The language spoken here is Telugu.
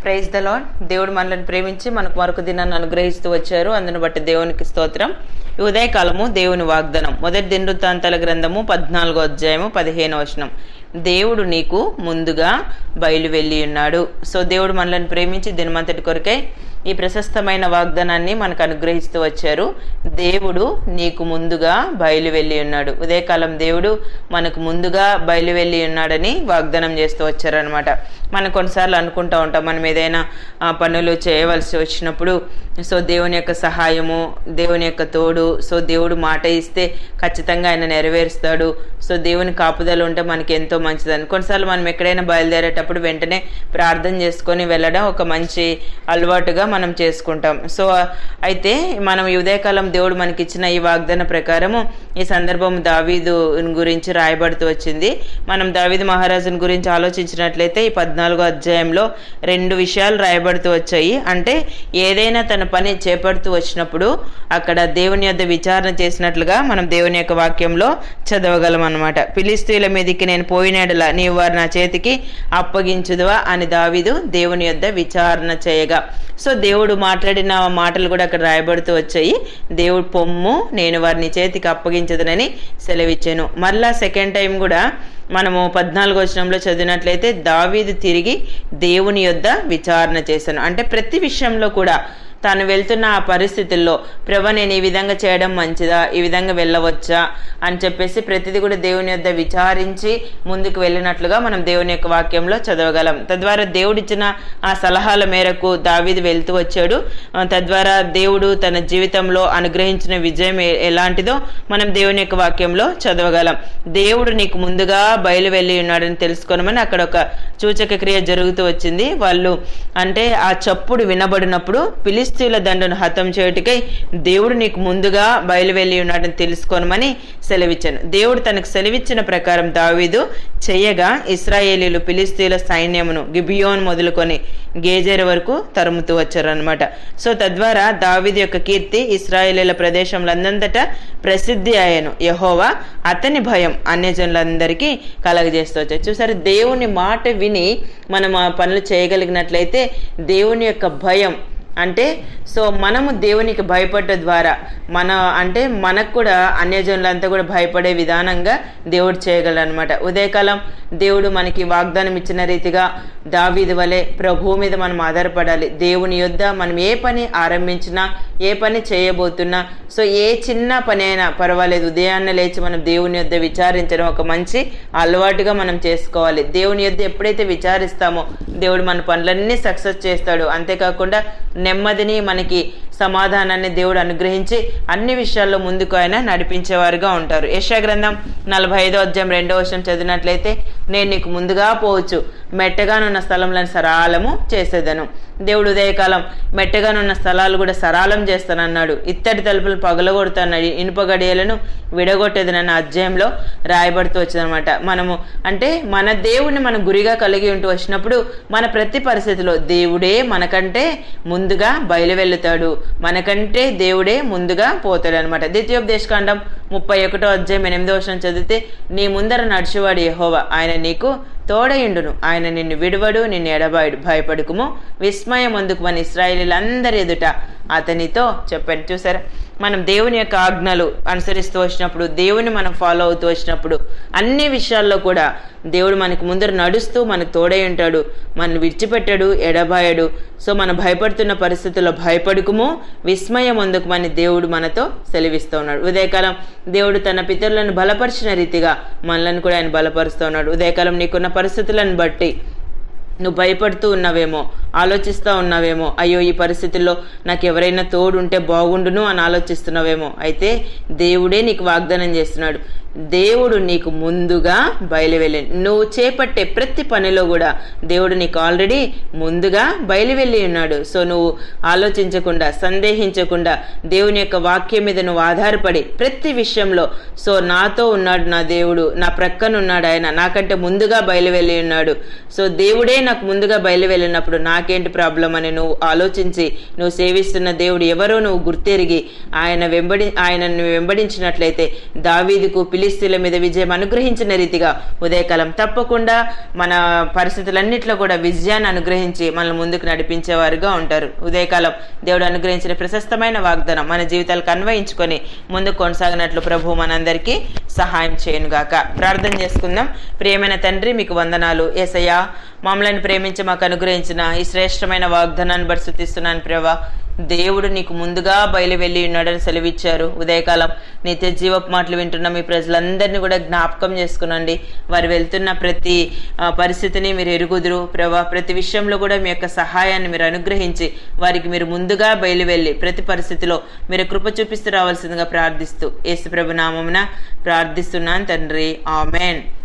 Praise the lord. దేవుడు మనల్ని ప్రేమించి మనకు మరొక దినాన్ని అనుగ్రహిస్తూ వచ్చారు. అందును బట్టి దేవునికి స్తోత్రం. ఈ ఉదయకాలము దేవుని వాగ్దానం. మొదటి దినవృత్తాంతాల గ్రంథము 14వ అధ్యాయము 15వ వచనం. దేవుడు నీకు ముందుగా బయలు వెళ్ళి ఉన్నాడు. సో దేవుడు మనల్ని ప్రేమించి దినమంతటి కొరకై ఈ ప్రశస్తమైన వాగ్దానాన్ని మనకు అనుగ్రహిస్తూ వచ్చారు. దేవుడు నీకు ముందుగా బయలు వెళ్ళి ఉన్నాడు. ఉదయకాలం దేవుడు మనకు ముందుగా బయలు వెళ్ళి ఉన్నాడని వాగ్దానం చేస్తూ వచ్చారనమాట. మనం కొన్నిసార్లు అనుకుంటూ ఉంటాం, మనం ఏదైనా పనులు చేయవలసి వచ్చినప్పుడు సో దేవుని యొక్క సహాయము, దేవుని యొక్క తోడు, సో దేవుడు మాట ఇస్తే ఖచ్చితంగా ఆయన నెరవేరుస్తాడు. సో దేవుని కాపుదల ఉంటే మనకి ఎంతో మంచిదని కొన్నిసార్లు మనం ఎక్కడైనా బయలుదేరేటప్పుడు వెంటనే ప్రార్థన చేసుకొని వెళ్ళడం ఒక మంచి అలవాటుగా మనం చేసుకుంటాం. సో అయితే మనం ఈ ఉదయకాలం దేవుడు మనకిచ్చిన ఈ వాగ్దాన ప్రకారము ఈ సందర్భం దావీదు గురించి రాయబడుతూ వచ్చింది. మనం దావీదు మహారాజుని గురించి ఆలోచించినట్లయితే ఈ 14వ అధ్యాయంలో 2 విషయాలు రాయబడుతూ వచ్చాయి. అంటే ఏదైనా తన పని చేపడుతూ వచ్చినప్పుడు అక్కడ దేవుని యొద్ద విచారణ చేసినట్లుగా మనం దేవుని యొక్క వాక్యంలో చదవగలం అనమాట. ఫిలిష్తీయుల మీదకి నేను పోయినడలా నీవు వారు నా చేతికి అప్పగించుదువా అని దావీదు దేవుని యొద్ద విచారణ చేయగా, సో దేవుడు మాట్లాడిన మాటలు కూడా అక్కడ రాయబడుతూ వచ్చాయి. దేవుడు పొమ్ము, నేను వారిని చేతికి అప్పగించదనని సెలవిచ్చాను. మళ్ళా సెకండ్ టైం కూడా మనము 14వ వచనంలో చదివినట్లయితే దావీదు తిరిగి దేవుని యొద్ద విచారణ చేశాను. అంటే ప్రతి విషయంలో కూడా తాను వెళ్తున్న ఆ పరిస్థితుల్లో ప్రభు నేను ఈ విధంగా చేయడం మంచిదా, ఈ విధంగా వెళ్ళవచ్చా అని చెప్పేసి ప్రతిదీ కూడా దేవుని యొద్ద విచారించి ముందుకు వెళ్ళినట్లుగా మనం దేవుని యొక్క వాక్యంలో చదవగలం. తద్వారా దేవుడిచ్చిన ఆ సలహాల మేరకు దావీదు వెళ్తూ వచ్చాడు. తద్వారా దేవుడు తన జీవితంలో అనుగ్రహించిన విజయం ఎలాంటిదో మనం దేవుని యొక్క వాక్యంలో చదవగలం. దేవుడు నీకు ముందుగా బయలు వెళ్ళి ఉన్నాడని తెలుసుకోనమని అక్కడ ఒక సూచక క్రియ జరుగుతూ వచ్చింది. వాళ్ళు అంటే ఆ చప్పుడు వినబడినప్పుడు ఫిలిష్తీయుల దండును హతం చేయుటకై దేవుడు నీకు ముందుగా బయలు వెళ్ళి ఉన్నాడని తెలుసుకోనమని సెలవిచ్చాను. దేవుడు తనకు సెలవిచ్చిన ప్రకారం దావీదు చేయగా ఇశ్రాయేలీలు ఫిలిష్తీయుల సైన్యమును గిబియోన్ మొదలుకొని గేజెరు వరకు తరుముతూ వచ్చారనమాట. సో తద్వారా దావీదు యొక్క కీర్తి ఇశ్రాయేలీల ప్రదేశంలందంతటా ప్రసిద్ధి అయ్యాను. యెహోవా అతని భయం అన్యజనులందరికీ కలగజేస్తూ వచ్చారు. చూసారు, దేవుని మాట విని మనం ఆ పనులు చేయగలిగినట్లయితే దేవుని యొక్క భయం అంటే సో మనము దేవునికి భయపడ్డ ద్వారా మనకు కూడా అన్యజనులంతా కూడా భయపడే విధానంగా దేవుడు చేయగలనమాట. ఉదయకాలం దేవుడు మనకి వాగ్దానం ఇచ్చిన రీతిగా దావీదు వలె ప్రభువు మీద మనం ఆధారపడాలి. దేవుని యొద్ద మనం ఏ పని ఆరంభించినా, ఏ పని చేయబోతున్నా, సో ఏ చిన్న పని అయినా పర్వాలేదు, ఉదయాన్నే లేచి మనం దేవుని యొద్ద విచారించడం ఒక మంచి అలవాటుగా మనం చేసుకోవాలి. దేవుని యొద్ద ఎప్పుడైతే విచారిస్తామో దేవుడు మన పనులన్నీ సక్సెస్ చేస్తాడు. అంతేకాకుండా నెమ్మదిని, మనకి సమాధానాన్ని దేవుడు అనుగ్రహించి అన్ని విషయాల్లో ముందుకు ఆయన నడిపించేవారుగా ఉంటారు. యెషయా గ్రంథం 45వ అధ్యాయం 2వ వచనం చదివినట్లయితే నేను నీకు ముందుగా పోవచ్చు, మెట్టగానున్న స్థలంలను సరాలము చేసేదను. దేవుడు ఉదయకాలం మెట్టగానున్న స్థలాలు కూడా సరాలం చేస్తానన్నాడు. ఇత్తడి తలుపులను పగలగొడతానన్నాడు, ఇనుప గడియలను విడగొట్టేదనన్న అధ్యాయంలో రాయబడుతూ వచ్చిందనమాట. మనము అంటే మన దేవుడిని మనం గురిగా కలిగి ఉంటూ వచ్చినప్పుడు మన ప్రతి పరిస్థితిలో దేవుడే మనకంటే ముందుగా బయలు వెళ్తాడు, మనకంటే దేవుడే ముందుగా పోతాడు అనమాట. ద్వితీయోపదేశకాండం 31వ అధ్యాయం 8వ వచనం చదివితే నీ ముందర నడిచేవాడు యెహోవా, ఆయన నీకు తోడయుండును, ఆయన నిన్ను విడువడు, నిన్ను ఎడబాయుడు, భయపడుకుము, విస్మయం అందుకు మన ఇశ్రాయేలీలందరి ఎదుట అతనితో చెప్పాను. చూసారా, మనం దేవుని యొక్క ఆజ్ఞలు అనుసరిస్తూ వచ్చినప్పుడు, దేవుని మనం ఫాలో అవుతూ వచ్చినప్పుడు అన్ని విషయాల్లో కూడా దేవుడు మనకు ముందర నడుస్తూ మనకు తోడై ఉంటాడు, మన విడిచిపెట్టాడు, ఎడబాయడు. సో మనం భయపడుతున్న పరిస్థితుల్లో భయపడుకుము, విస్మయం అందుకు మన దేవుడు మనతో సెలవిస్తూ ఉన్నాడు. ఉదయకాలం దేవుడు తన పితరులను బలపరిచిన రీతిగా మనలను కూడా ఆయన బలపరుస్తూ ఉన్నాడు. ఉదయకాలం నీకున్న పరిస్థితులను బట్టి నువ్వు భయపడుతూ ఉన్నావేమో, ఆలోచిస్తూ ఉన్నావేమో, అయ్యో ఈ పరిస్థితుల్లో నాకు ఎవరైనా తోడు ఉంటే బాగుండును అని ఆలోచిస్తున్నావేమో. అయితే దేవుడే నీకు వాగ్దానం చేస్తున్నాడు, దేవుడు నీకు ముందుగా బయలు వెళ్ళి నువ్వు చేపట్టే ప్రతి పనిలో కూడా దేవుడు నీకు ఆల్రెడీ ముందుగా బయలు వెళ్ళి ఉన్నాడు. సో నువ్వు ఆలోచించకుండా, సందేహించకుండా దేవుని యొక్క వాక్యం మీద నువ్వు ఆధారపడి ప్రతి విషయంలో సో నాతో ఉన్నాడు నా దేవుడు, నా ప్రక్కన ఉన్నాడు, ఆయన నాకంటే ముందుగా బయలు వెళ్ళి ఉన్నాడు. సో దేవుడే నాకు ముందుగా బయలు వెళ్ళినప్పుడు నాకు నాకేంటి ప్రాబ్లం అని నువ్వు ఆలోచించి నువ్వు సేవిస్తున్న దేవుడు ఎవరో నువ్వు గుర్తెరిగి ఆయనను వెంబడించినట్లయితే దావీదుకు ఫిలిష్తీయుల మీద విజయం అనుగ్రహించిన రీతిగా ఉదయకాలం తప్పకుండా మన పరిస్థితులన్నింటిలో కూడా విజయాన్ని అనుగ్రహించి మనల్ని ముందుకు నడిపించేవారుగా ఉంటారు. ఉదయకాలం దేవుడు అనుగ్రహించిన ప్రశస్తమైన వాగ్దానం మన జీవితాలకు అన్వయించుకొని ముందుకు కొనసాగినట్లు ప్రభు మనందరికీ సహాయం చేయనుగాక. ప్రార్థన చేసుకుందాం. ప్రియమైన తండ్రి, మీకు వందనాలు. యేసయ్యా, మమ్మల్ని ప్రేమించి మాకు అనుగ్రహించిన ఈ శ్రేష్టమైన వాగ్దానాన్ని బట్టి స్తుతిస్తున్నాను ప్రభా. దేవుడు నీకు ముందుగా బయలు వెళ్ళి ఉన్నాడని సెలవిచ్చారు. ఉదయకాలం నిత్య జీవపు మాటలు వింటున్న మీ ప్రజలందరినీ కూడా జ్ఞాపకం చేసుకునండి. వారు వెళ్తున్న ప్రతి పరిస్థితిని మీరు ఎరుగుదురు ప్రభా. ప్రతి విషయంలో కూడా మీ యొక్క సహాయాన్ని మీరు అనుగ్రహించి వారికి మీరు ముందుగా బయలు వెళ్ళి ప్రతి పరిస్థితిలో మీరు కృప చూపిస్తూ రావాల్సిందిగా ప్రార్థిస్తూ యేసు ప్రభు నామమున ప్రార్థిస్తున్నాను తండ్రి. ఆమెన్.